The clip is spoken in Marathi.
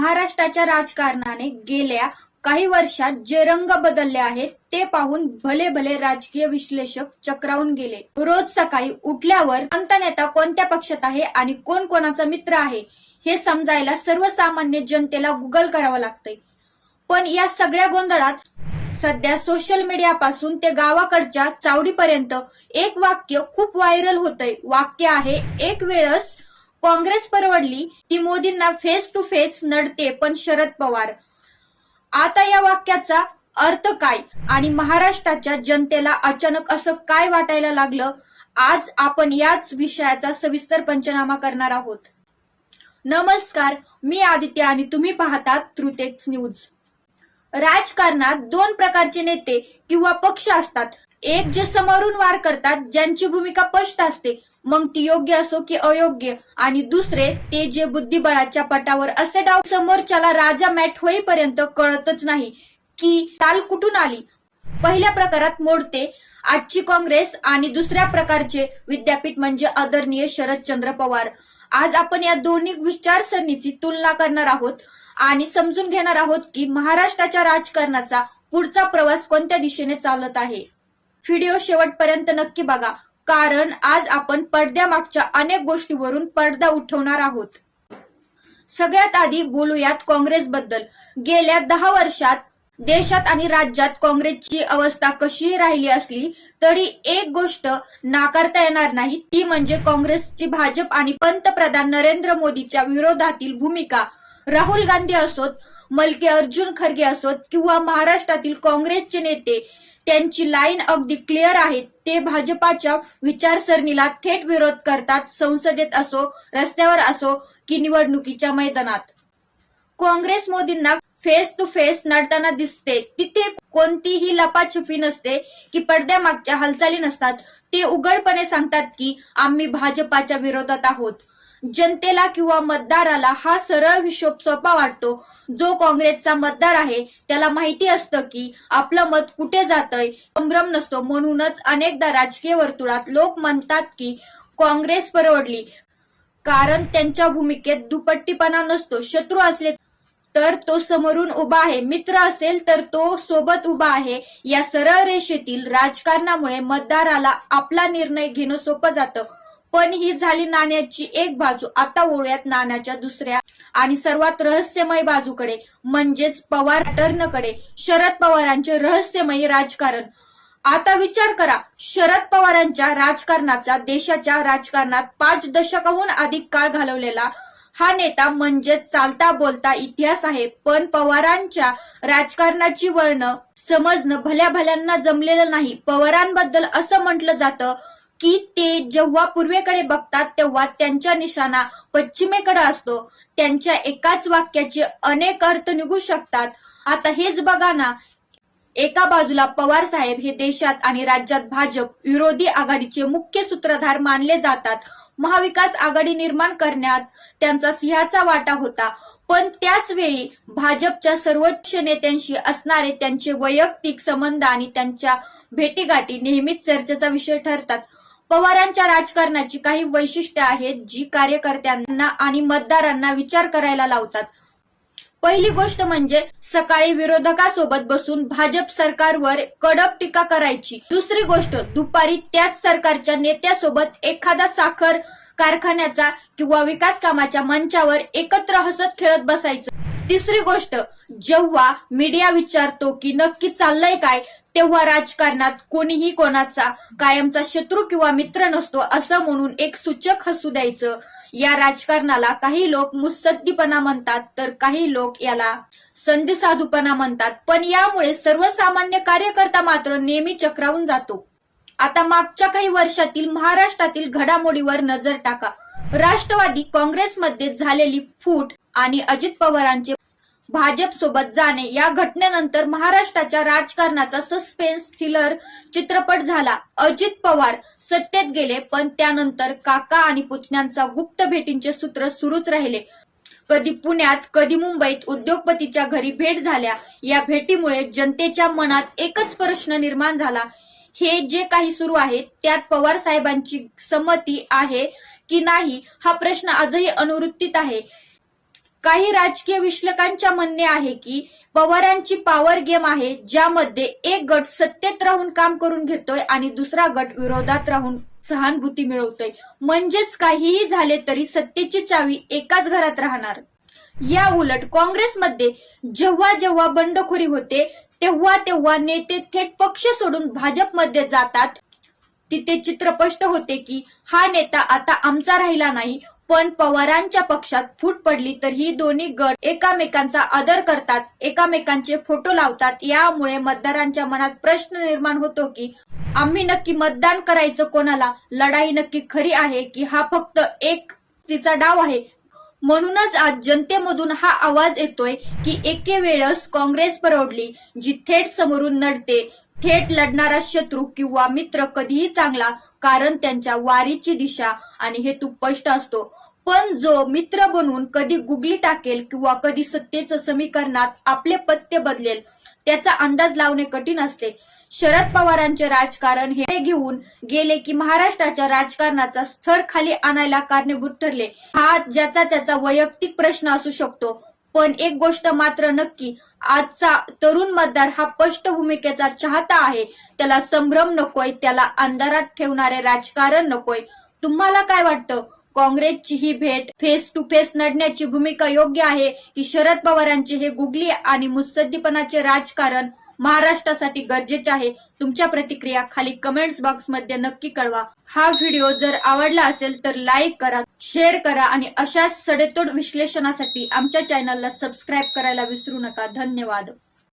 महाराष्ट्राच्या राजकारणाने गेल्या काही वर्षात जे रंग बदलले आहेत ते पाहून भले भले राजकीय विश्लेषक चक्रावून गेले. रोज सकाळी उठल्यावर कोणता नेता कोणत्या पक्षात आहे आणि कोण कोणाचा मित्र आहे हे समजायला सर्वसामान्य जनतेला गुगल करावं लागतंय. पण या सगळ्या गोंधळात सध्या सोशल मीडिया पासून ते गावाकडच्या चावडीपर्यंत एक वाक्य खूप व्हायरल होतंय. वाक्य आहे, एक वेळस काँग्रेस परवडली ती मोदींना फेस टू फेस नडते पण शरद पवार. आता या वाक्याचा अर्थ काय आणि महाराष्ट्राच्या जनतेला अचानक असं काय वाटायला लागलं, आज आपण याच विषयाचा सविस्तर पंचनामा करणार आहोत. नमस्कार, मी आदित्य आणि तुम्ही पाहतात ट्रुथेक्स न्यूज. राजकारणात दोन प्रकारचे नेते किंवा पक्ष असतात. एक जे समोरून वार करतात, ज्यांची भूमिका स्पष्ट असते, मग ती योग्य असो की अयोग्य, आणि दुसरे ते जे बुद्धिबळाच्या पटावर असे डाव समोरच्याला राजा मॅट होईपर्यंत कळतच नाही की चाल कुठून आली. पहिल्या प्रकारात मोडते आजची काँग्रेस आणि दुसऱ्या प्रकारचे विद्यापीठ म्हणजे आदरणीय शरदचंद्र पवार. आज आपण या दोन्ही विचारसरणीची तुलना करणार आहोत आणि समजून घेणार आहोत की महाराष्ट्राच्या राजकारणाचा पुढचा प्रवास कोणत्या दिशेने चालत आहे. व्हिडिओ शेवटपर्यंत नक्की बघा, कारण आज आपण पडद्यामागच्या अनेक गोष्टीवरून पडदा उठवणार आहोत. सगळ्यात आधी बोलूयात काँग्रेसबद्दल. गेल्या 10 वर्षात देशात आणि राज्यात काँग्रेसची अवस्था कशीही राहिली असली तरी एक गोष्ट नाकारता येणार नाही, ती म्हणजे काँग्रेसची भाजप आणि पंतप्रधान नरेंद्र मोदीच्या विरोधातील भूमिका. राहुल गांधी असोत, मल्लिकार्जुन खरगे असोत किंवा महाराष्ट्रातील काँग्रेसचे नेते, त्यांची लाईन अगदी क्लिअर आहे. ते भाजपाच्या विचारसरणीला थेट विरोध करतात, संसदेत असो, रस्त्यावर असो की निवडणुकीच्या मैदानात. काँग्रेस मोदींना फेस टू फेस नडताना दिसते. तिथे कोणतीही लपाछपी नसते की पडद्यामागच्या हालचाली नसतात. ते उघडपणे सांगतात की आम्ही भाजपाच्या विरोधात आहोत. जनतेला किंवा मतदाराला हा सरळ हिशोब सोपा वाटतो. जो काँग्रेसचा मतदार आहे त्याला माहिती असतं की आपलं मत कुठे जातंय, संभ्रम नसतो. म्हणूनच अनेकदा राजकीय वर्तुळात लोक म्हणतात की काँग्रेस परवडली, कारण त्यांच्या भूमिकेत दुपट्टीपणा नसतो. शत्रू असले तर तो समोरून उभा आहे, मित्र असेल तर तो सोबत उभा आहे. या सरळ रेषेतील राजकारणामुळे मतदाराला आपला निर्णय घेणं सोपं जातं. पण ही झाली नाण्याची एक बाजू. आता वळूयात नाण्याच्या दुसऱ्या आणि सर्वात रहस्यमय बाजूकडे, म्हणजेच पवार टर्नकडे. शरद पवारांचे रहस्यमय राजकारण. आता विचार करा, शरद पवारांच्या राजकारणाचा देशाच्या राजकारणात 5 दशकाहून अधिक काळ घालवलेला हा नेता म्हणजे चालता बोलता इतिहास आहे. पण पवारांच्या राजकारणाची वळणं समजणं भल्या भल्यांना जमलेलं नाही. पवारांबद्दल असं म्हटलं जातं की ते जेव्हा पूर्वेकडे बघतात तेव्हा त्यांचा निशाणा पश्चिमेकडे असतो. त्यांच्या एकाच वाक्याचे अनेक अर्थ निघू शकतात. आता हेच बघा ना, एका बाजूला पवार साहेब हे देशात आणि राज्यात भाजप विरोधी आघाडीचे मुख्य सूत्रधार मानले जातात. महाविकास आघाडी निर्माण करण्यात त्यांचा सिंहाचा वाटा होता. पण त्याच वेळी भाजपच्या सर्वोच्च नेत्यांशी असणारे त्यांचे वैयक्तिक संबंध आणि त्यांच्या भेटीगाठी नेहमीच चर्चेचा विषय ठरतात. पवारांच्या राजकारणाची काही वैशिष्ट्ये आहेत जी कार्यकर्त्यांना आणि मतदारांना विचार करायला लावतात. पहिली गोष्ट म्हणजे सकाळी विरोधकासोबत बसून भाजप सरकारवर कडक टीका करायची. दुसरी गोष्ट, दुपारी त्याच सरकारच्या नेत्यासोबत एखादा साखर कारखान्याचा किंवा विकास कामाच्या मंचावर एकत्र हसत खेळत बसायचं. तिसरी गोष्ट, जेव्हा मीडिया विचारतो की नक्की चाललंय काय, तेव्हा राजकारणात कोणीही कोणाचा कायमचा शत्रू किंवा मित्र नसतो असं म्हणून एक सूचक हसू द्यायचं. या राजकारणाला काही लोक मुत्सद्दीपणा म्हणतात तर काही लोक याला संधिसाधूपणा म्हणतात. पण यामुळे सर्वसामान्य कार्यकर्ता मात्र नेहमी चक्रावून जातो. आता मागच्या काही वर्षातील महाराष्ट्रातील घडामोडीवर नजर टाका. राष्ट्रवादी काँग्रेसमध्ये झालेली फूट आणि अजित पवारांचे भाजप सोबत जाणे या घटनेनंतर महाराष्ट्राच्या राजकारणाचा सस्पेन्स थ्रिलर चित्रपट झाला. अजित पवार सत्तेत गेले, पण त्यानंतर काका आणि पुतण्यांचा गुप्त भेटींचे सूत्र सुरूच राहिले. कधी पुण्यात कधी मुंबईत उद्योगपतीच्या घरी भेट झाल्या. या भेटीमुळे जनतेच्या मनात एकच प्रश्न निर्माण झाला, हे जे काही सुरू आहे त्यात पवार साहेबांची संमती आहे की नाही, हा प्रश्न आजही अनुवृत्तीत आहे. काही राजकीय विश्लेषकांच्या म्हणणे आहे की पवारांची पॉवर गेम आहे, ज्यामध्ये एक गट सत्तेत राहून काम करून घेतोय आणि दुसरा गट विरोधात राहून सहानुभूती मिळवतोय. म्हणजेच काहीही झाले तरी सत्तेची चावी एकाच घरात राहणार. या उलट काँग्रेसमध्ये जेव्हा जेव्हा बंडखोरी होते तेव्हा तेव्हा नेते थेट पक्ष सोडून भाजपमध्ये जातात. तिथे चित्र स्पष्ट होते की हा नेता आता आमचा राहिला नाही. पण पवारांच्या पक्षात फूट पडली तर ही दोन्ही गट एकामेकांचा आदर करतात, एकामेकांचे फोटो लावतात. यामुळे मतदारांच्या मनात प्रश्न निर्माण होतो की आम्ही नक्की मतदान करायचं कोणाला? लढाई नक्की खरी आहे की हा फक्त एक तिचा डाव आहे? म्हणूनच आज जनतेमधून हा आवाज येतोय की एके वेळेस काँग्रेस परवडली, जी थेट समोरून लढते. थेट लढणारा शत्रू किंवा मित्र कधीही चांगला, कारण त्यांच्या वारीची दिशा आणि हेतू स्पष्ट असतो. पण जो मित्र बनून कधी गुगली टाकेल किंवा कधी सत्तेचं समीकरणात आपले पत्ते बदलेल, त्याचा अंदाज लावणे कठीण असते. शरद पवारांचे राजकारण हे घेऊन गेले की महाराष्ट्राच्या राजकारणाचा स्तर खाली आणायला कारणीभूत ठरले. हा ज्याचा त्याचा वैयक्तिक प्रश्न असू शकतो, पण एक गोष्ट मात्र नक्की, आजचा तरुण मतदार हा स्पष्ट भूमिकेचा चाहता आहे. त्याला संभ्रम नकोय, त्याला अंधारात ठेवणारे राजकारण नकोय. तुम्हाला काय वाटतं? काँग्रेसची ही भेट फेस टू फेस लढण्याची भूमिका योग्य आहे की शरद पवारांचे हे गुगली आणि मुत्सद्दीपणाचे राजकारण महाराष्ट्रासाठी गरजेचे आहे? तुमच्या प्रतिक्रिया खाली कमेंट्स बॉक्स मध्ये नक्की कळवा. हा व्हिडिओ जर आवडला असेल तर लाईक करा, शेअर करा आणि अशाच सडेतोड विश्लेषणासाठी आमच्या चॅनलला सबस्क्राईब करायला विसरू नका. धन्यवाद.